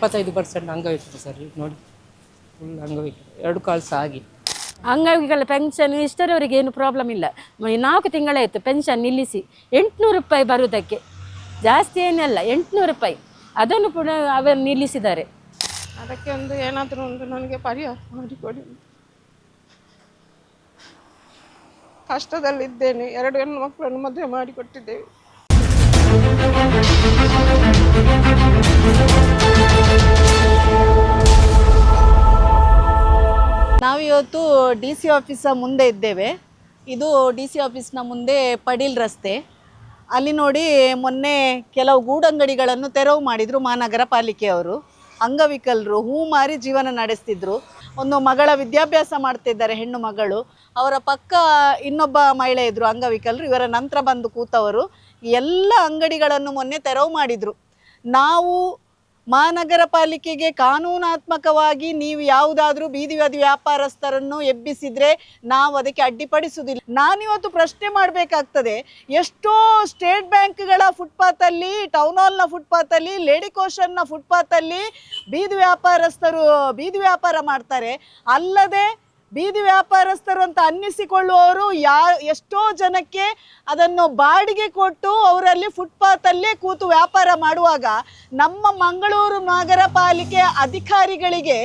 75% ಅಂಗವಿಕಲ ಸರ್. ಈಗ ನೋಡಿ ಫುಲ್ ಅಂಗವಿಕಲ, 2 ಕಾಲು ಸಾಗಿ. ಅಂಗವಿಕಲ ಪೆನ್ಷನ್ ಇಷ್ಟರವರೆಗೆ ಏನು ಪ್ರಾಬ್ಲಮ್ ಇಲ್ಲ. 4 ತಿಂಗಳಾಯಿತು ಪೆನ್ಷನ್ ನಿಲ್ಲಿಸಿ. 800 ರೂಪಾಯಿ ಬರುವುದಕ್ಕೆ, ಜಾಸ್ತಿ ಏನಲ್ಲ, 800 ರೂಪಾಯಿ. ಅದನ್ನು ಕೂಡ ಅವರು ನಿಲ್ಲಿಸಿದ್ದಾರೆ. ಅದಕ್ಕೆ ಒಂದು ಏನಾದರೂ ಒಂದು ನನಗೆ ಪರಿಹಾರ ಮಾಡಿಕೊಡಿ. ಕಷ್ಟದಲ್ಲಿದ್ದೇನೆ. 2 ಹೆಣ್ಣು ಮಕ್ಕಳನ್ನು ಮದುವೆ ಮಾಡಿಕೊಟ್ಟಿದ್ದೇವೆ. ನಾವಿವತ್ತು DC ಆಫೀಸ ಮುಂದೆ ಇದ್ದೇವೆ. ಇದು DC ಆಫೀಸ್ನ ಮುಂದೆ ಪಡೀಲ್ ರಸ್ತೆ. ಅಲ್ಲಿ ನೋಡಿ, ಮೊನ್ನೆ ಕೆಲವು ಗೂಡಂಗಡಿಗಳನ್ನು ತೆರವು ಮಾಡಿದರು ಮಹಾನಗರ ಪಾಲಿಕೆಯವರು. ಅಂಗವಿಕಲರು ಹೂ ಮಾರಿ ಜೀವನ ನಡೆಸ್ತಿದ್ರು. ಒಂದು ಮಗಳ ವಿದ್ಯಾಭ್ಯಾಸ ಮಾಡ್ತಿದ್ದಾರೆ, ಹೆಣ್ಣು ಮಗಳು. ಅವರ ಪಕ್ಕ ಇನ್ನೊಬ್ಬ ಮಹಿಳೆ ಇದ್ದರು ಅಂಗವಿಕಲರು. ಇವರ ನಂತರ ಬಂದು ಕೂತವರು ಎಲ್ಲ ಅಂಗಡಿಗಳನ್ನು ಮೊನ್ನೆ ತೆರವು ಮಾಡಿದರು. ನಾವು ಮಹಾನಗರ ಪಾಲಿಕೆಗೆ ಕಾನೂನಾತ್ಮಕವಾಗಿ ನೀವು ಯಾವುದಾದ್ರೂ ಬೀದಿ ವ್ಯಾಪಾರಸ್ಥರನ್ನು ಎಬ್ಬಿಸಿದರೆ ನಾವು ಅದಕ್ಕೆ ಅಡ್ಡಿಪಡಿಸುವುದಿಲ್ಲ. ನಾನಿವತ್ತು ಪ್ರಶ್ನೆ ಮಾಡಬೇಕಾಗ್ತದೆ, ಎಷ್ಟೋ ಸ್ಟೇಟ್ ಬ್ಯಾಂಕ್ಗಳ ಫುಟ್ಪಾತಲ್ಲಿ, ಟೌನ್ ಹಾಲ್ನ ಫುಟ್ಪಾತಲ್ಲಿ, ಲೇಡಿ ಕೋಷನ್ನ ಫುಟ್ಪಾತಲ್ಲಿ ಬೀದಿ ವ್ಯಾಪಾರಸ್ಥರು ಬೀದಿ ವ್ಯಾಪಾರ ಮಾಡ್ತಾರೆ. ಅಲ್ಲದೆ ಬೀದಿ ವ್ಯಾಪಾರಸ್ಥರು ಅಂತ ಅನ್ನಿಸಿಕೊಳ್ಳುವವರು ಎಷ್ಟೋ ಜನಕ್ಕೆ ಅದನ್ನು ಬಾಡಿಗೆ ಕೊಟ್ಟು ಅವರಲ್ಲಿ ಫುಟ್ಪಾತಲ್ಲೇ ಕೂತು ವ್ಯಾಪಾರ ಮಾಡುವಾಗ ನಮ್ಮ ಮಂಗಳೂರು ನಗರ ಪಾಲಿಕೆ ಅಧಿಕಾರಿಗಳಿಗೆ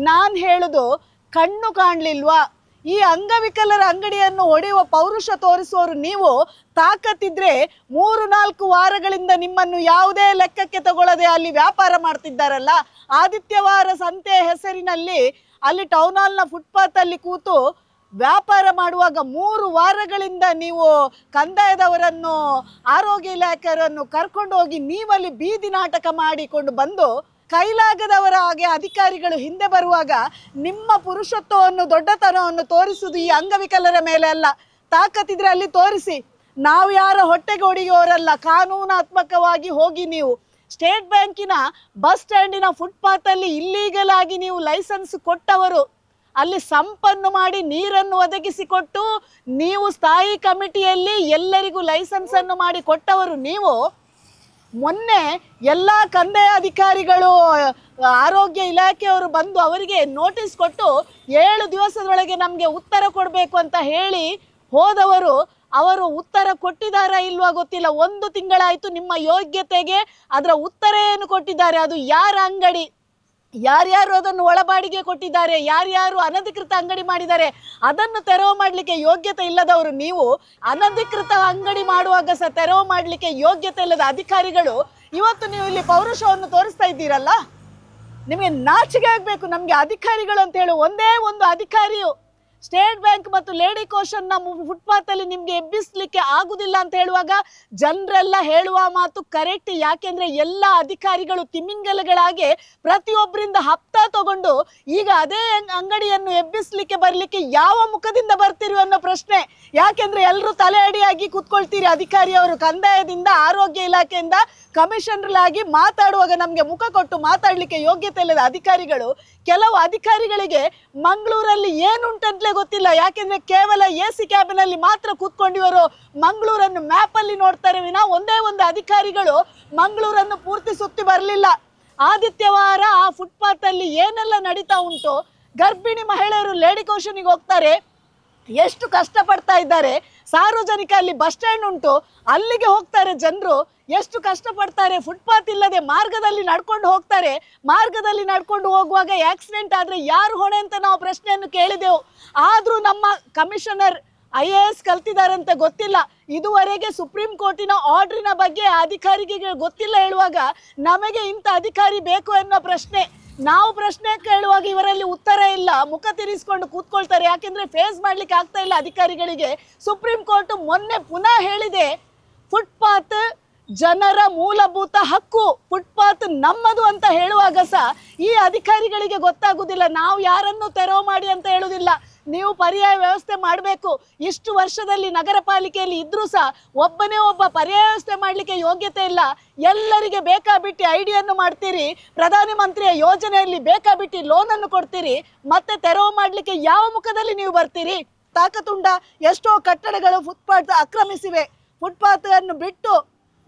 ನಾನು ಹೇಳೋದು, ಕಣ್ಣು ಕಾಣಲಿಲ್ವಾ? ಈ ಅಂಗವಿಕಲರ ಅಂಗಡಿಯನ್ನು ಹೊಡೆಯುವ ಪೌರುಷ ತೋರಿಸುವವರು ನೀವು. ತಾಕತ್ತಿದ್ರೆ 3-4 ವಾರಗಳಿಂದ ನಿಮ್ಮನ್ನು ಯಾವುದೇ ಲೆಕ್ಕಕ್ಕೆ ತಗೊಳ್ಳದೆ ಅಲ್ಲಿ ವ್ಯಾಪಾರ ಮಾಡ್ತಿದ್ದಾರಲ್ಲ. ಆದಿತ್ಯವಾರ ಸಂತೆ ಹೆಸರಿನಲ್ಲಿ ಅಲ್ಲಿ ಟೌನ್ ಹಾಲ್ನ ಫುಟ್ಪಾತಲ್ಲಿ ಕೂತು ವ್ಯಾಪಾರ ಮಾಡುವಾಗ 3 ವಾರಗಳಿಂದ ನೀವು ಕಂದಾಯದವರನ್ನು, ಆರೋಗ್ಯ ಇಲಾಖೆಯವರನ್ನು ಕರ್ಕೊಂಡು ಹೋಗಿ ನೀವಲ್ಲಿ ಬೀದಿ ನಾಟಕ ಮಾಡಿಕೊಂಡು ಬಂದು ಕೈಲಾಗದವರ ಹಾಗೆ ಅಧಿಕಾರಿಗಳು ಹಿಂದೆ ಬರುವಾಗ ನಿಮ್ಮ ಪುರುಷತ್ವವನ್ನು, ದೊಡ್ಡತನವನ್ನು ತೋರಿಸುವುದು ಈ ಅಂಗವಿಕಲರ ಮೇಲೆ ಅಲ್ಲ. ತಾಕತ್ತಿದ್ರೆ ಅಲ್ಲಿ ತೋರಿಸಿ. ನಾವು ಯಾರ ಹೊಟ್ಟೆಗೆ ಹೊಡೆಯುವವರಲ್ಲ. ಕಾನೂನಾತ್ಮಕವಾಗಿ ಹೋಗಿ ನೀವು ಸ್ಟೇಟ್ ಬ್ಯಾಂಕಿನ ಬಸ್ ಸ್ಟ್ಯಾಂಡಿನ ಫುಟ್ಪಾತಲ್ಲಿ ಇಲ್ಲೀಗಲ್ ಆಗಿ ನೀವು ಲೈಸೆನ್ಸ್ ಕೊಟ್ಟವರು, ಅಲ್ಲಿ ಸಂಪನ್ನು ಮಾಡಿ ನೀರನ್ನು ಒದಗಿಸಿಕೊಟ್ಟು ನೀವು ಸ್ಥಾಯಿ ಕಮಿಟಿಯಲ್ಲಿ ಎಲ್ಲರಿಗೂ ಲೈಸೆನ್ಸನ್ನು ಮಾಡಿ ಕೊಟ್ಟವರು ನೀವು. ಮೊನ್ನೆ ಎಲ್ಲ ಕಂದಾಯ ಅಧಿಕಾರಿಗಳು, ಆರೋಗ್ಯ ಇಲಾಖೆಯವರು ಬಂದು ಅವರಿಗೆ ನೋಟಿಸ್ ಕೊಟ್ಟು 7 ದಿವಸದೊಳಗೆ ನಮಗೆ ಉತ್ತರ ಕೊಡಬೇಕು ಅಂತ ಹೇಳಿ ಹೋದವರು. ಅವರು ಉತ್ತರ ಕೊಟ್ಟಿದ್ದಾರಾ ಇಲ್ವಾ ಗೊತ್ತಿಲ್ಲ. 1 ತಿಂಗಳಾಯಿತು. ನಿಮ್ಮ ಯೋಗ್ಯತೆಗೆ ಅದರ ಉತ್ತರ ಏನು ಕೊಟ್ಟಿದ್ದಾರೆ? ಅದು ಯಾರ ಅಂಗಡಿ, ಯಾರ್ಯಾರು ಅದನ್ನು ಒಳಬಾಡಿಗೆ ಕೊಟ್ಟಿದ್ದಾರೆ, ಯಾರ್ಯಾರು ಅನಧಿಕೃತ ಅಂಗಡಿ ಮಾಡಿದ್ದಾರೆ, ಅದನ್ನು ತೆರವು ಮಾಡಲಿಕ್ಕೆ ಯೋಗ್ಯತೆ ಇಲ್ಲದವರು ನೀವು. ಅನಧಿಕೃತ ಅಂಗಡಿ ಮಾಡುವಾಗ ಸಹ ತೆರವು ಮಾಡಲಿಕ್ಕೆ ಯೋಗ್ಯತೆ ಇಲ್ಲದ ಅಧಿಕಾರಿಗಳು ಇವತ್ತು ನೀವು ಇಲ್ಲಿ ಪೌರುಷವನ್ನು ತೋರಿಸ್ತಾ ಇದ್ದೀರಲ್ಲ. ನಿಮಗೆ ನಾಚಿಕೆ ಆಗಬೇಕು. ನಮಗೆ ಅಧಿಕಾರಿಗಳು ಅಂತ ಹೇಳಿ ಒಂದೇ ಒಂದು ಅಧಿಕಾರಿಯು ಸ್ಟೇಟ್ ಬ್ಯಾಂಕ್ ಮತ್ತು ಲೇಡಿ ಕೋಷನ್ನ ಫುಟ್ಪಾತಲ್ಲಿ ನಿಮಗೆ ಎಬ್ಬಿಸಲಿಕ್ಕೆ ಆಗುದಿಲ್ಲ ಅಂತ ಹೇಳುವಾಗ ಜನರೆಲ್ಲ ಹೇಳುವ ಮಾತು ಕರೆಕ್ಟ್. ಯಾಕೆಂದರೆ ಎಲ್ಲ ಅಧಿಕಾರಿಗಳು ತಿಮಿಂಗಲಗಳಾಗಿ ಪ್ರತಿಯೊಬ್ಬರಿಂದ ಹಪ್ತಾ ತಗೊಂಡು ಈಗ ಅದೇ ಅಂಗಡಿಯನ್ನು ಎಬ್ಬಿಸಲಿಕ್ಕೆ ಬರಲಿಕ್ಕೆ ಯಾವ ಮುಖದಿಂದ ಬರ್ತೀರಿ ಅನ್ನೋ ಪ್ರಶ್ನೆ. ಯಾಕೆಂದರೆ ಎಲ್ಲರೂ ತಲೆ ಅಡಿಯಾಗಿ ಕೂತ್ಕೊಳ್ತೀರಿ. ಅಧಿಕಾರಿಯವರು ಕಂದಾಯದಿಂದ, ಆರೋಗ್ಯ ಇಲಾಖೆಯಿಂದ ಕಮಿಷನರ್ಲಾಗಿ ಮಾತಾಡುವಾಗ ನಮಗೆ ಮುಖ ಕೊಟ್ಟು ಮಾತಾಡಲಿಕ್ಕೆ ಯೋಗ್ಯತೆ ಇಲ್ಲದ ಅಧಿಕಾರಿಗಳು. ಕೆಲವು ಅಧಿಕಾರಿಗಳಿಗೆ ಮಂಗಳೂರಲ್ಲಿ ಏನುಂಟಂತಲೇ ಗೊತ್ತಿಲ್ಲ. ಯಾಕೆಂದರೆ ಕೇವಲ AC ಕ್ಯಾಬಿನಲ್ಲಿ ಮಾತ್ರ ಕೂತ್ಕೊಂಡಿವರು ಮಂಗಳೂರನ್ನು ಮ್ಯಾಪಲ್ಲಿ ನೋಡ್ತಾರೆ ವಿನಾ ಒಂದೇ ಒಂದು ಅಧಿಕಾರಿಗಳು ಮಂಗಳೂರನ್ನು ಪೂರ್ತಿ ಸುತ್ತಿ ಬರಲಿಲ್ಲ. ಆದಿತ್ಯವಾರ ಆ ಫುಟ್ಪಾತಲ್ಲಿ ಏನೆಲ್ಲ ನಡೀತಾ ಉಂಟು. ಗರ್ಭಿಣಿ ಮಹಿಳೆಯರು ಲೇಡಿ ಕೋಷನಿಗೆ ಹೋಗ್ತಾರೆ, ಎಷ್ಟು ಕಷ್ಟಪಡ್ತಾ ಇದ್ದಾರೆ. ಸಾರ್ವಜನಿಕ ಅಲ್ಲಿ ಬಸ್ ಸ್ಟ್ಯಾಂಡ್ ಉಂಟು, ಅಲ್ಲಿಗೆ ಹೋಗ್ತಾರೆ ಜನರು, ಎಷ್ಟು ಕಷ್ಟಪಡ್ತಾರೆ. ಫುಟ್ಪಾತ್ ಇಲ್ಲದೆ ಮಾರ್ಗದಲ್ಲಿ ನಡ್ಕೊಂಡು ಹೋಗ್ತಾರೆ. ಮಾರ್ಗದಲ್ಲಿ ನಡ್ಕೊಂಡು ಹೋಗುವಾಗ ಆಕ್ಸಿಡೆಂಟ್ ಆದರೆ ಯಾರು ಹೊಣೆ ಅಂತ ನಾವು ಪ್ರಶ್ನೆಯನ್ನು ಕೇಳಿದೆವು. ಆದರೂ ನಮ್ಮ ಕಮಿಷನರ್ IAS ಕಲ್ತಿದ್ದಾರಂತ ಗೊತ್ತಿಲ್ಲ. ಇದುವರೆಗೆ ಸುಪ್ರೀಂ ಕೋರ್ಟಿನ ಆರ್ಡ್ರಿನ ಬಗ್ಗೆ ಅಧಿಕಾರಿಗೆ ಗೊತ್ತಿಲ್ಲ ಹೇಳುವಾಗ ನಮಗೆ ಇಂಥ ಅಧಿಕಾರಿ ಬೇಕು ಅನ್ನೋ ಪ್ರಶ್ನೆ. ನಾವು ಪ್ರಶ್ನೆ ಕೇಳುವಾಗ ಇವರಲ್ಲಿ ಉತ್ತರ ಇಲ್ಲ. ಮುಖ ತಿರ್ಗಿಸ್ಕೊಂಡು ಕೂತ್ಕೊಳ್ತಾರೆ. ಯಾಕೆಂದರೆ ಫೇಸ್ ಮಾಡಲಿಕ್ಕೆ ಆಗ್ತಾ ಇಲ್ಲ ಅಧಿಕಾರಿಗಳಿಗೆ. ಸುಪ್ರೀಂ ಕೋರ್ಟ್ ಮೊನ್ನೆ ಪುನಃ ಹೇಳಿದೆ, ಫುಟ್ಪಾತ್ ಜನರ ಮೂಲಭೂತ ಹಕ್ಕು, ಫುಟ್ಪಾತ್ ನಮ್ಮದು ಅಂತ ಹೇಳುವಾಗ ಸಹ ಈ ಅಧಿಕಾರಿಗಳಿಗೆ ಗೊತ್ತಾಗುವುದಿಲ್ಲ. ನಾವು ಯಾರನ್ನು ತೆರವು ಮಾಡಿ ಅಂತ ಹೇಳುವುದಿಲ್ಲ, ನೀವು ಪರ್ಯಾಯ ವ್ಯವಸ್ಥೆ ಮಾಡಬೇಕು. ಇಷ್ಟು ವರ್ಷದಲ್ಲಿ ನಗರ ಪಾಲಿಕೆಯಲ್ಲಿ ಇದ್ರೂ ಸಹ ಒಬ್ಬನೇ ಒಬ್ಬ ಪರ್ಯಾಯ ವ್ಯವಸ್ಥೆ ಮಾಡಲಿಕ್ಕೆ ಯೋಗ್ಯತೆ ಇಲ್ಲ. ಎಲ್ಲರಿಗೆ ಬೇಕಾಬಿಟ್ಟು ಐಡಿಯನ್ನು ಮಾಡ್ತೀರಿ. ಪ್ರಧಾನಮಂತ್ರಿಯ ಯೋಜನೆಯಲ್ಲಿ ಬೇಕಾಬಿಟ್ಟು ಲೋನನ್ನು ಕೊಡ್ತೀರಿ. ಮತ್ತೆ ತೆರವು ಮಾಡಲಿಕ್ಕೆ ಯಾವ ಮುಖದಲ್ಲಿ ನೀವು ಬರ್ತೀರಿ? ತಾಕತ್ತುಂಡ? ಎಷ್ಟೋ ಕಟ್ಟಡಗಳು ಫುಟ್ಪಾತ್ ಆಕ್ರಮಿಸಿವೆ. ಫುಟ್ಪಾತ್ ಅನ್ನು ಬಿಟ್ಟು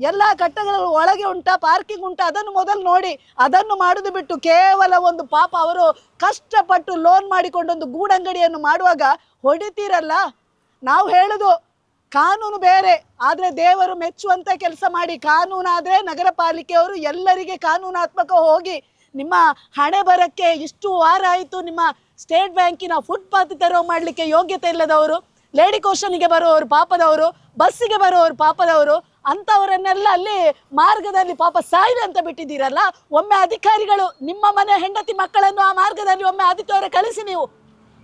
ಎಲ್ಲ ಕಟ್ಟಡಗಳು ಒಳಗೆ ಉಂಟಾ, ಪಾರ್ಕಿಂಗ್ ಉಂಟಾ, ಅದನ್ನು ಮೊದಲು ನೋಡಿ. ಅದನ್ನು ಮಾಡೋದು ಬಿಟ್ಟು ಕೇವಲ ಒಂದು ಪಾಪ ಅವರು ಕಷ್ಟಪಟ್ಟು ಲೋನ್ ಮಾಡಿಕೊಂಡೊಂದು ಗೂಡಂಗಡಿಯನ್ನು ಮಾಡುವಾಗ ಹೊಡಿತೀರಲ್ಲ. ನಾವು ಹೇಳುದು ಕಾನೂನು ಬೇರೆ, ಆದರೆ ದೇವರು ಮೆಚ್ಚುವಂಥ ಕೆಲಸ ಮಾಡಿ. ಕಾನೂನಾದರೆ ನಗರ ಪಾಲಿಕೆಯವರು ಎಲ್ಲರಿಗೆ ಕಾನೂನಾತ್ಮಕ ಹೋಗಿ ನಿಮ್ಮ ಹಣೆ ಬರಕ್ಕೆ ಇಷ್ಟು ವಾರ ಆಯಿತು ನಿಮ್ಮ ಸ್ಟೇಟ್ ಬ್ಯಾಂಕಿನ ಫುಟ್ಪಾತ್ ತೆರವು ಮಾಡಲಿಕ್ಕೆ ಯೋಗ್ಯತೆ ಇಲ್ಲದವರು, ಲೇಡಿ ಕೋಶನಿಗೆ ಬರುವವರು ಪಾಪದವರು, ಬಸ್ಸಿಗೆ ಬರುವವರು ಪಾಪದವರು, ಅಂಥವರನ್ನೆಲ್ಲ ಅಲ್ಲಿ ಮಾರ್ಗದಲ್ಲಿ ಪಾಪ ಸಾಯಿಲೆ ಅಂತ ಬಿಟ್ಟಿದ್ದೀರಲ್ಲ. ಒಮ್ಮೆ ಅಧಿಕಾರಿಗಳು ನಿಮ್ಮ ಮನೆ ಹೆಂಡತಿ ಮಕ್ಕಳನ್ನು ಆ ಮಾರ್ಗದಲ್ಲಿ ಒಮ್ಮೆ ಆದಿತ್ಯವಾರ ಕಳಿಸಿ ನೀವು.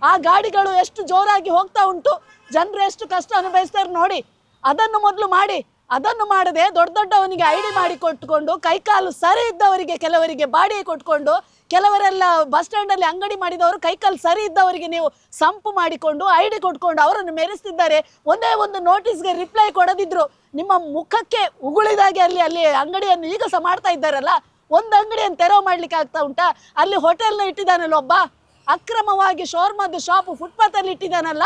ಆ ಗಾಡಿಗಳು ಎಷ್ಟು ಜೋರಾಗಿ ಹೋಗ್ತಾ ಉಂಟು, ಜನರು ಎಷ್ಟು ಕಷ್ಟ ಅನುಭವಿಸ್ತಾರೆ ನೋಡಿ. ಅದನ್ನು ಮೊದಲು ಮಾಡಿ. ಅದನ್ನು ಮಾಡದೆ ದೊಡ್ಡ ದೊಡ್ಡವನಿಗೆ ಐಡಿ ಮಾಡಿ ಕೊಟ್ಟುಕೊಂಡು, ಕೈಕಾಲು ಸರಿ ಇದ್ದವರಿಗೆ ಕೆಲವರಿಗೆ ಬಾಡಿಗೆ ಕೊಟ್ಕೊಂಡು, ಕೆಲವರೆಲ್ಲ ಬಸ್ ಸ್ಟ್ಯಾಂಡಲ್ಲಿ ಅಂಗಡಿ ಮಾಡಿದವರು ಕೈಕಾಲು ಸರಿ ಇದ್ದವರಿಗೆ ನೀವು ಸಂಪು ಮಾಡಿಕೊಂಡು ಐಡಿ ಕೊಟ್ಕೊಂಡು ಅವರನ್ನು ಮೆರೆಸ್ತಿದ್ದಾರೆ. ಒಂದೇ ಒಂದು ನೋಟಿಸ್ಗೆ ರಿಪ್ಲೈ ಕೊಡದಿದ್ರು ನಿಮ್ಮ ಮುಖಕ್ಕೆ ಉಗುಳಿದಾಗೆ ಅಲ್ಲಿ ಅಂಗಡಿಯನ್ನು ಈಗ ಸಹ ಮಾಡ್ತಾ ಇದ್ದಾರಲ್ಲ. ಒಂದು ಅಂಗಡಿಯನ್ನು ತೆರವು ಮಾಡ್ಲಿಕ್ಕೆ ಆಗ್ತಾ ಉಂಟಾ? ಅಲ್ಲಿ ಹೋಟೆಲ್ನ ಇಟ್ಟಿದ್ದಾನಲ್ಲ ಒಬ್ಬ, ಅಕ್ರಮವಾಗಿ ಶೋರ್ಮದ್ದು ಶಾಪು ಫುಟ್ಪಾತಲ್ಲಿ ಇಟ್ಟಿದ್ದಾನಲ್ಲ,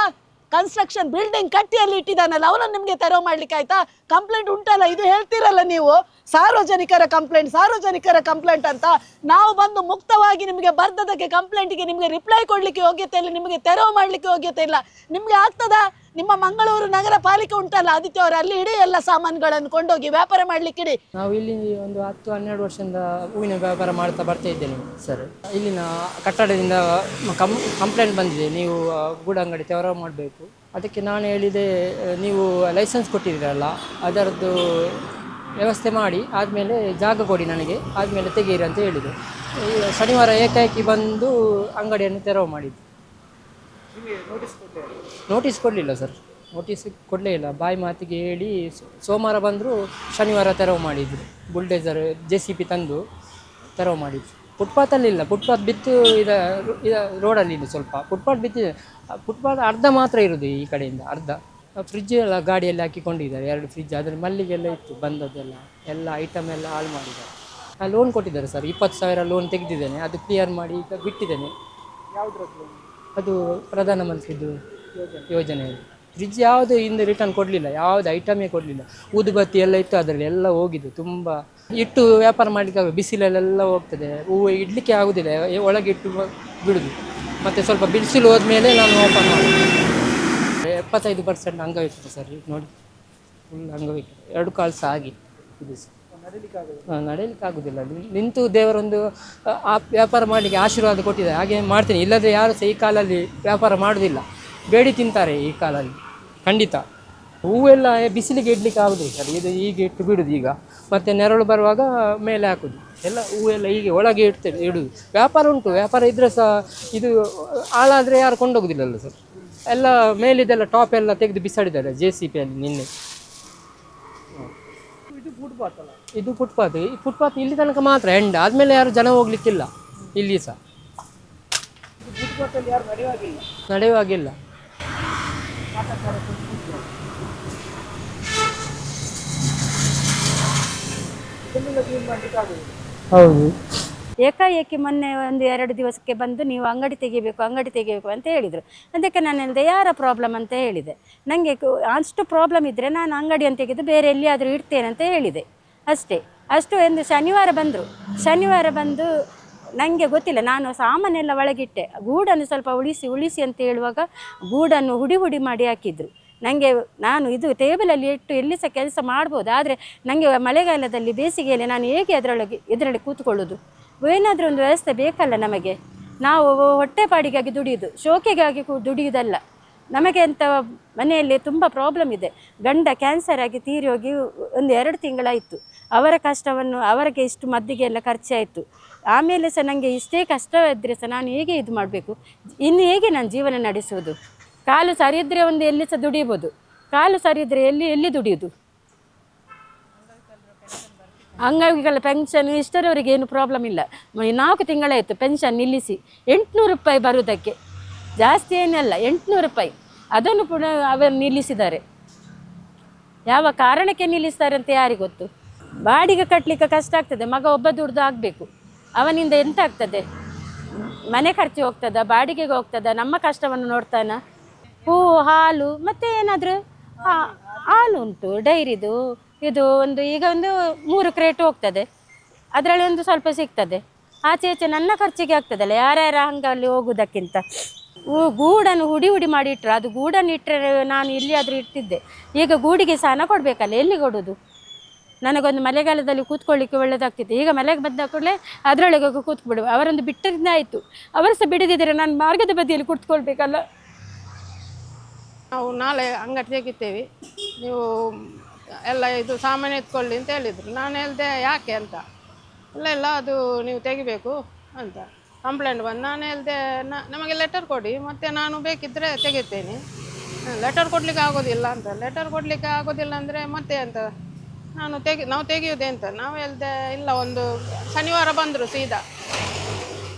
ಕನ್ಸ್ಟ್ರಕ್ಷನ್ ಬಿಲ್ಡಿಂಗ್ ಕಟ್ಟಿಯಲ್ಲಿ ಇಟ್ಟಿದ್ದಾನಲ್ಲ, ಅವನನ್ನು ನಿಮಗೆ ತೆರವು ಮಾಡ್ಲಿಕ್ಕೆ ಆಯ್ತಾ? ಕಂಪ್ಲೇಂಟ್ ಉಂಟಲ್ಲ, ಇದು ಹೇಳ್ತೀರಲ್ಲ ನೀವು ಸಾರ್ವಜನಿಕರ ಕಂಪ್ಲೇಂಟ್ ಅಂತ. ನಾವು ಬಂದು ಮುಕ್ತವಾಗಿ ನಿಮಗೆ ಬರ್ದದಕ್ಕೆ ಕಂಪ್ಲೇಂಟಿಗೆ ನಿಮಗೆ ರಿಪ್ಲೈ ಕೊಡ್ಲಿಕ್ಕೆ ಯೋಗ್ಯತೆ ಇಲ್ಲ, ನಿಮಗೆ ತೆರವು ಮಾಡ್ಲಿಕ್ಕೆ ಯೋಗ್ಯತೆ ಇಲ್ಲ. ನಿಮ್ಗೆ ಆಗ್ತದಾ? ನಿಮ್ಮ ಮಂಗಳೂರು ನಗರ ಪಾಲಿಕೆ ಉಂಟಲ್ಲ ಆದಿತ್ಯವರ, ಅಲ್ಲಿ ಇಡೀ ಎಲ್ಲ ಸಾಮಾನುಗಳನ್ನು ಕೊಂಡೋಗಿ ವ್ಯಾಪಾರ ಮಾಡ್ಲಿಕ್ಕೆ ಇಡಿ. ನಾವು ಇಲ್ಲಿ ಒಂದು 10-12 ವರ್ಷದಿಂದ ಹೂವಿನ ವ್ಯಾಪಾರ ಮಾಡ್ತಾ ಬರ್ತಾ ಇದ್ದೇನೆ ಸರ್. ಇಲ್ಲಿನ ಕಟ್ಟಡದಿಂದ ಕಂಪ್ಲೇಂಟ್ ಬಂದಿದೆ, ನೀವು ಗೂಡಂಗಡಿ ತೆರವು ಮಾಡಬೇಕು. ಅದಕ್ಕೆ ನಾನು ಹೇಳಿದೆ, ನೀವು ಲೈಸೆನ್ಸ್ ಕೊಟ್ಟಿದ್ದೀರಲ್ಲ, ಅದರದ್ದು ವ್ಯವಸ್ಥೆ ಮಾಡಿ ಆದಮೇಲೆ ಜಾಗ ಕೊಡಿ ನನಗೆ, ಆದಮೇಲೆ ತೆಗೀರಿ ಅಂತ ಹೇಳಿದೆ. ಶನಿವಾರ ಏಕಾಏಕಿ ಬಂದು ಅಂಗಡಿಯನ್ನು ತೆರವು ಮಾಡಿದ್ದು. ನೋಟಿಸ್ ಕೊಡಲಿಲ್ಲ ಸರ್, ನೋಟಿಸ್ ಕೊಡಲೇ ಇಲ್ಲ. ಬಾಯಿ ಮಾತಿಗೆ ಹೇಳಿ ಸೋಮವಾರ ಬಂದರು, ಶನಿವಾರ ತೆರವು ಮಾಡಿದ್ರು. ಬುಲ್ಡೇಸರ್ JCB ತಂದು ತೆರವು ಮಾಡಿದ್ರು. ಫುಟ್ಪಾತಲ್ಲಿಲ್ಲ, ಫುಟ್ಪಾತ್ ಬಿತ್ತು ರೋಡಲ್ಲಿ ಇಲ್ಲ. ಸ್ವಲ್ಪ ಫುಟ್ಪಾತ್ ಬಿತ್ತಿದೆ, ಫುಟ್ಪಾತ್ ಅರ್ಧ ಮಾತ್ರ ಇರೋದು ಈ ಕಡೆಯಿಂದ, ಅರ್ಧ. ಫ್ರಿಜ್ ಎಲ್ಲ ಗಾಡಿಯಲ್ಲಿ ಹಾಕಿಕೊಂಡಿದ್ದಾರೆ, 2 ಫ್ರಿಜ್. ಅದರಲ್ಲಿ ಮಲ್ಲಿಗೆಲ್ಲ ಇತ್ತು, ಬಂದದ್ದೆಲ್ಲ ಎಲ್ಲ ಐಟಮ್ ಎಲ್ಲ ಹಾಳು ಮಾಡಿದ್ದಾರೆ. ಲೋನ್ ಕೊಟ್ಟಿದ್ದಾರೆ ಸರ್, 20,000 ಲೋನ್ ತೆಗೆದಿದ್ದೇನೆ, ಅದು ಕ್ಲಿಯರ್ ಮಾಡಿ ಈಗ ಬಿಟ್ಟಿದ್ದೇನೆ. ಯಾವುದ್ರದ್ದು? ಅದು ಪ್ರಧಾನಮಂತ್ರಿದು ಯೋಜನೆ. ಫ್ರಿಜ್ ಯಾವುದು ಹಿಂದೆ ರಿಟರ್ನ್ ಕೊಡಲಿಲ್ಲ, ಯಾವುದು ಐಟಮೇ ಕೊಡಲಿಲ್ಲ. ಊದುಬತ್ತಿ ಎಲ್ಲ ಇತ್ತು, ಅದರಲ್ಲಿ ಎಲ್ಲ ಹೋಗಿದ್ದು. ತುಂಬ ಇಟ್ಟು ವ್ಯಾಪಾರ ಮಾಡಲಿಕ್ಕೆ ಬಿಸಿಲಲ್ಲೆಲ್ಲ ಹೋಗ್ತದೆ, ಹೂವು ಇಡಲಿಕ್ಕೆ ಆಗೋದಿಲ್ಲ, ಒಳಗೆ ಇಟ್ಟು ಬಿಡೋದು. ಮತ್ತು ಸ್ವಲ್ಪ ಬಿಸಿಲು ಹೋದ್ಮೇಲೆ ನಾನು ಓಪನ್ ಮಾಡೋದು. 75% ಅಂಗವಿಕಲ ಸರ್, ನೋಡಿ ಫುಲ್ ಅಂಗವಿಕಲ. 2 ಕಾಲು ಸಹ ಆಗಿ ಇದು ನಡೀಲಿಕ್ಕೆ ಆಗೋದಿಲ್ಲ. ನಿಂತು ದೇವರೊಂದು ಆ ವ್ಯಾಪಾರ ಮಾಡಲಿಕ್ಕೆ ಆಶೀರ್ವಾದ ಕೊಟ್ಟಿದ್ದಾರೆ, ಹಾಗೆ ಮಾಡ್ತೀನಿ. ಇಲ್ಲದ್ರೆ ಯಾರು ಸಹ ಈ ಕಾಲಲ್ಲಿ ವ್ಯಾಪಾರ ಮಾಡೋದಿಲ್ಲ, ಬೇಡಿ ತಿಂತಾರೆ ಈ ಕಾಲಲ್ಲಿ ಖಂಡಿತ. ಹೂವೆಲ್ಲ ಬಿಸಿಲಿಗೆ ಇಡಲಿಕ್ಕೆ ಆಗೋದಿಲ್ಲ ಸರ್, ಇದು ಹೀಗೆ ಇಟ್ಟು ಬಿಡೋದು. ಈಗ ಮತ್ತು ನೆರಳು ಬರುವಾಗ ಮೇಲೆ ಹಾಕೋದು, ಎಲ್ಲ ಹೂವೆಲ್ಲ ಹೀಗೆ ಒಳಗೆ ಇಡೋದು. ವ್ಯಾಪಾರ ಉಂಟು, ವ್ಯಾಪಾರ ಇದ್ದರೆ ಸಹ ಇದು ಹಾಳಾದರೆ ಯಾರು ಕೊಂಡೋಗೋದಿಲ್ಲಲ್ಲ ಸರ್. ಎಲ್ಲ ಮೇಲಿದೆಲ್ಲ ಟಾಪ್ ಎಲ್ಲ ತೆಗೆದು ಬಿಸಾಡಿದ್ದಾರೆ JCB ಅಲ್ಲಿ ನಿನ್ನೆ. ಇದು ಫುಟ್ಪಾತ್. ಈ ಫುಟ್ಪಾತ್ ಇಲ್ಲಿ ತನಕ ಮಾತ್ರ ಎಂಡ್, ಆದಮೇಲೆ ಯಾರು ಜನ ಹೋಗ್ಲಿಕ್ಕಿಲ್ಲ ಇಲ್ಲಿ ಸಹ. ಫುಟ್ಪಾತಲ್ಲಿ ಯಾರು ನಡೆಯುವಾಗಿಲ್ಲ. ಹೌದು. ಏಕಾಏಕಿ ಮೊನ್ನೆ 1-2 ದಿವಸಕ್ಕೆ ಬಂದು ನೀವು ಅಂಗಡಿ ತೆಗಿಬೇಕು ಅಂತ ಹೇಳಿದರು. ಅದಕ್ಕೆ ನಾನು ಹೇಳಿದೆ ಯಾರ ಪ್ರಾಬ್ಲಮ್ ಅಂತ ಹೇಳಿದೆ. ನನಗೆ ಅಷ್ಟು ಪ್ರಾಬ್ಲಮ್ ಇದ್ದರೆ ನಾನು ಅಂಗಡಿಯನ್ನು ತೆಗೆದು ಬೇರೆ ಎಲ್ಲಿಯಾದರೂ ಇಡ್ತೇನೆ ಅಂತ ಹೇಳಿದೆ ಅಷ್ಟು ಎಂದು ಶನಿವಾರ ಬಂದು ನನಗೆ ಗೊತ್ತಿಲ್ಲ, ನಾನು ಸಾಮಾನೆಲ್ಲ ಒಳಗಿಟ್ಟೆ. ಗೂಡನ್ನು ಸ್ವಲ್ಪ ಉಳಿಸಿ ಅಂತ ಹೇಳುವಾಗ ಗೂಡನ್ನು ಹುಡಿ ಮಾಡಿ ಹಾಕಿದ್ರು. ನಾನು ಇದು ಟೇಬಲಲ್ಲಿ ಇಟ್ಟು ಎಲ್ಲಿ ಸಹ ಕೆಲಸ ಮಾಡ್ಬೋದು, ಆದರೆ ನನಗೆ ಮಳೆಗಾಲದಲ್ಲಿ ಬೇಸಿಗೆಯಲ್ಲಿ ನಾನು ಹೇಗೆ ಇದರಲ್ಲಿ ಕೂತ್ಕೊಳ್ಳೋದು? ಏನಾದರೂ ಒಂದು ವ್ಯವಸ್ಥೆ ಬೇಕಲ್ಲ ನಮಗೆ. ನಾವು ಹೊಟ್ಟೆಪಾಡಿಗಾಗಿ ದುಡಿಯೋದು, ಶೋಕಿಗಾಗಿ ದುಡಿಯೋದಲ್ಲ. ನಮಗೆ ಅಂತ ಮನೆಯಲ್ಲಿ ತುಂಬ ಪ್ರಾಬ್ಲಮ್ ಇದೆ. ಗಂಡ ಕ್ಯಾನ್ಸರ್ ಆಗಿ ತೀರಿ ಹೋಗಿ 1-2 ತಿಂಗಳಾಯಿತು. ಅವರ ಕಷ್ಟವನ್ನು ಅವರಿಗೆ ಇಷ್ಟು ಮದ್ದಿಗೆ ಎಲ್ಲ ಖರ್ಚಾಯಿತು. ಆಮೇಲೆ ಸಹ ನನಗೆ ಇಷ್ಟೇ ಕಷ್ಟವಿದ್ದರೆ ಸಹ ನಾನು ಹೇಗೆ ಇದು ಮಾಡಬೇಕು? ಇನ್ನು ಹೇಗೆ ನಾನು ಜೀವನ ನಡೆಸುವುದು? ಕಾಲು ಸರಿಯಿದ್ರೆ ಎಲ್ಲಿ ಸಹ ದುಡಿಬೋದು, ಕಾಲು ಸರಿಯಿದ್ರೆ ಎಲ್ಲಿ ದುಡಿಯೋದು? ಅಂಗವಿಕಲ ಪೆನ್ಷನ್ ಇಷ್ಟರವರೆಗೆ ಏನು ಪ್ರಾಬ್ಲಮ್ ಇಲ್ಲ. 4 ತಿಂಗಳಾಯಿತು ಪೆನ್ಷನ್ ನಿಲ್ಲಿಸಿ. 800 ರೂಪಾಯಿ ಬರುವುದಕ್ಕೆ, ಜಾಸ್ತಿ ಏನಲ್ಲ, 800 ರೂಪಾಯಿ. ಅದನ್ನು ಪುನಃ ಅವರು ನಿಲ್ಲಿಸಿದ್ದಾರೆ. ಯಾವ ಕಾರಣಕ್ಕೆ ನಿಲ್ಲಿಸ್ತಾರೆ ಅಂತ ಯಾರಿಗೆ ಗೊತ್ತು? ಬಾಡಿಗೆ ಕಟ್ಟಲಿಕ್ಕೆ ಕಷ್ಟ ಆಗ್ತದೆ. ಮಗ ಒಬ್ಬ ದುಡ್ದು ಆಗಬೇಕು, ಅವನಿಂದ ಎಂತ ಆಗ್ತದೆ? ಮನೆ ಖರ್ಚು ಹೋಗ್ತದ, ಬಾಡಿಗೆಗೆ ಹೋಗ್ತದ, ನಮ್ಮ ಕಷ್ಟವನ್ನು ನೋಡ್ತಾನ? ಹೂವು, ಹಾಲು, ಮತ್ತು ಏನಾದರೂ ಹಾಲು ಉಂಟು, ಡೈರಿದು ಇದು ಈಗ ಒಂದು 3 ಕ್ರೇಟ್ ಹೋಗ್ತದೆ, ಅದರಲ್ಲಿ ಒಂದು ಸ್ವಲ್ಪ ಸಿಗ್ತದೆ. ಆಚೆ ಈಚೆ ನನ್ನ ಖರ್ಚಿಗೆ ಆಗ್ತದಲ್ಲ, ಯಾರ್ಯಾರ ಹಂಗಲ್ಲಿ ಹೋಗೋದಕ್ಕಿಂತ. ಗೂಡನ್ನು ಹುಡಿ ಮಾಡಿ ಇಟ್ಟರು, ಅದು ಗೂಡನ್ನು ಇಟ್ಟರೆ ನಾನು ಎಲ್ಲಿಯಾದರೂ ಇಡ್ತಿದ್ದೆ. ಈಗ ಗೂಡಿಗೆ ಸಹ ಹಣ ಕೊಡಬೇಕಲ್ಲ, ಎಲ್ಲಿ ಕೊಡೋದು? ನನಗೊಂದು ಮಳೆಗಾಲದಲ್ಲಿ ಕೂತ್ಕೊಳ್ಳಿಕ್ಕೆ ಒಳ್ಳೆಯದಾಗ್ತಿತ್ತು. ಈಗ ಮಳೆಗೆ ಬಂದ ಕೂಡಲೇ ಅದರೊಳಗೆ ಹೋಗಿ ಕೂತ್ಬಿಡುವ. ಅವರೊಂದು ಬಿಟ್ಟರಿಂದ ಆಯಿತು, ಅವರು ಸಹ ಬಿಡದಿದ್ದರೆ ನಾನು ಮಾರ್ಗದ ಬದಿಯಲ್ಲಿ ಕೂತ್ಕೊಳ್ಬೇಕಲ್ಲ. ನಾವು ನಾಳೆ ಅಂಗಡಿ ತೆಗಿತೇವೆ, ನೀವು ಎಲ್ಲ ಇದು ಸಾಮಾನು ಎತ್ಕೊಳ್ಳಿ ಅಂತ ಹೇಳಿದರು. ನಾನು ಹೇಳಿದೆ ಯಾಕೆ ಅಂತ. ಇಲ್ಲ ಅದು ನೀವು ತೆಗಿಬೇಕು ಅಂತ ಕಂಪ್ಲೇಂಟ್ ಬಂದು. ನಾನು ಹೇಳಿದೆ ನಮಗೆ ಲೆಟರ್ ಕೊಡಿ, ಮತ್ತು ನಾನು ಬೇಕಿದ್ದರೆ ತೆಗಿತೇನೆ. ಲೆಟರ್ ಕೊಡಲಿಕ್ಕೆ ಆಗೋದಿಲ್ಲ ಅಂತ. ಲೆಟರ್ ಕೊಡಲಿಕ್ಕೆ ಆಗೋದಿಲ್ಲ ಅಂದರೆ ಮತ್ತೆ ಅಂತ ನಾವು ತೆಗೆಯೋದೆ ಅಂತ. ನಾವು ಹೇಳಿದೆ ಇಲ್ಲ, ಒಂದು ಶನಿವಾರ ಬಂದರು ಸೀದಾ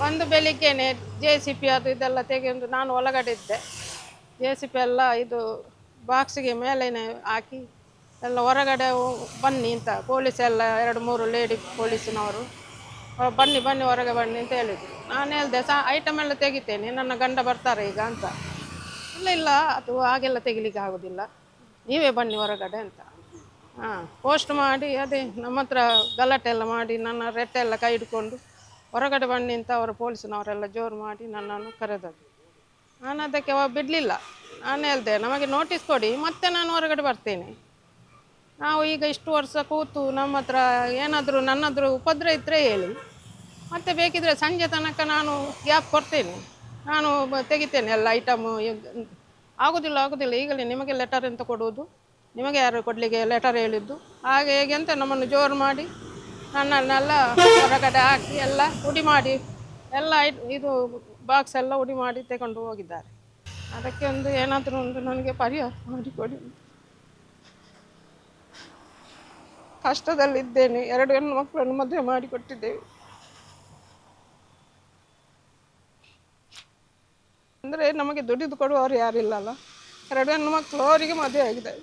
ಒಂದು ಬೆಳಿಗ್ಗೆನೆ JCP ಅದು ಇದೆಲ್ಲ ತೆಗೆದು. ನಾನು ಒಳಗಡೆ ಇದ್ದೆ. JCP ಎಲ್ಲ ಇದು ಬಾಕ್ಸಿಗೆ ಮೇಲೇನೆ ಹಾಕಿ ಎಲ್ಲ ಹೊರಗಡೆ ಬನ್ನಿ ಅಂತ ಪೊಲೀಸ್ ಎಲ್ಲ 2-3 ಲೇಡಿ ಪೊಲೀಸಿನವರು ಬನ್ನಿ ಹೊರಗೆ ಬನ್ನಿ ಅಂತ ಹೇಳಿದರು. ನಾನು ಹೇಳಿದೆ ಐಟಮ್ ಎಲ್ಲ ತೆಗಿತೇನೆ, ನನ್ನ ಗಂಡ ಬರ್ತಾರೆ ಈಗ ಅಂತ. ಇಲ್ಲ ಅದು ಹಾಗೆಲ್ಲ ತೆಗಿಲಿಕ್ಕೆ ಆಗೋದಿಲ್ಲ, ನೀವೇ ಬನ್ನಿ ಹೊರಗಡೆ ಅಂತ. ಪೋಸ್ಟ್ ಮಾಡಿ ಅದೇ ನಮ್ಮ ಹತ್ರ ಗಲಾಟೆ ಎಲ್ಲ ಮಾಡಿ ನನ್ನ ರೆಟ್ಟೆ ಎಲ್ಲ ಕೈ ಹಿಡ್ಕೊಂಡು ಹೊರಗಡೆ ಬನ್ನಿ ಅಂತ ಅವರು ಪೊಲೀಸಿನವರೆಲ್ಲ ಜೋರು ಮಾಡಿ ನನ್ನನ್ನು ಕರೆದರು. ನಾನು ಅದಕ್ಕೆ ಬಿಡಲಿಲ್ಲ. ನಾನು ಹೇಳಿದೆ ನಮಗೆ ನೋಟಿಸ್ ಕೊಡಿ, ಮತ್ತೆ ನಾನು ಹೊರಗಡೆ ಬರ್ತೇನೆ. ನಾವು ಈಗ ಇಷ್ಟು ವರ್ಷ ಕೂತು ನಮ್ಮ ಹತ್ರ ಏನಾದರೂ ನನ್ನದ್ರ ಉಪದ್ರ ಇದ್ದರೆ ಹೇಳಿ, ಮತ್ತೆ ಬೇಕಿದ್ರೆ ಸಂಜೆ ತನಕ ನಾನು ಗ್ಯಾಪ್ ಕೊಡ್ತೇನೆ, ನಾನು ತೆಗಿತೇನೆ ಎಲ್ಲ ಐಟಮು. ಆಗೋದಿಲ್ಲ, ಈಗಲೇ ನಿಮಗೆ ಲೆಟರ್ ಅಂತ ಕೊಡುವುದು, ನಿಮಗೆ ಯಾರು ಕೊಡಲಿಕ್ಕೆ ಲೆಟರ್ ಹೇಳಿದ್ದು, ಹಾಗೆ ಹೇಗೆ ಅಂತ ನಮ್ಮನ್ನು ಜೋರು ಮಾಡಿ ನನ್ನನ್ನೆಲ್ಲ ಹೊರಗಡೆ ಹಾಕಿ ಎಲ್ಲ ಉಡಿ ಮಾಡಿ ಎಲ್ಲ ಇದು ಬಾಕ್ಸ್ ಎಲ್ಲ ಉಡಿ ಮಾಡಿ ತಗೊಂಡು ಹೋಗಿದ್ದಾರೆ. ಅದಕ್ಕೆ ಒಂದು ಏನಾದರೂ ಒಂದು ನನಗೆ ಪರಿಹಾರ ಮಾಡಿಕೊಡಿ. ಕಷ್ಟದಲ್ಲಿದ್ದೇನೆ. 2 ಹೆಣ್ಣು ಮಕ್ಕಳನ್ನು ಮದುವೆ ಮಾಡಿಕೊಟ್ಟಿದ್ದೇವೆ. ಅಂದರೆ ನಮಗೆ ದುಡಿದು ಕೊಡುವವರು ಯಾರಿಲ್ಲಲ್ಲ. 2 ಹೆಣ್ಣು ಮಕ್ಕಳು ಅವರಿಗೆ ಮದುವೆ ಆಗಿದೆ.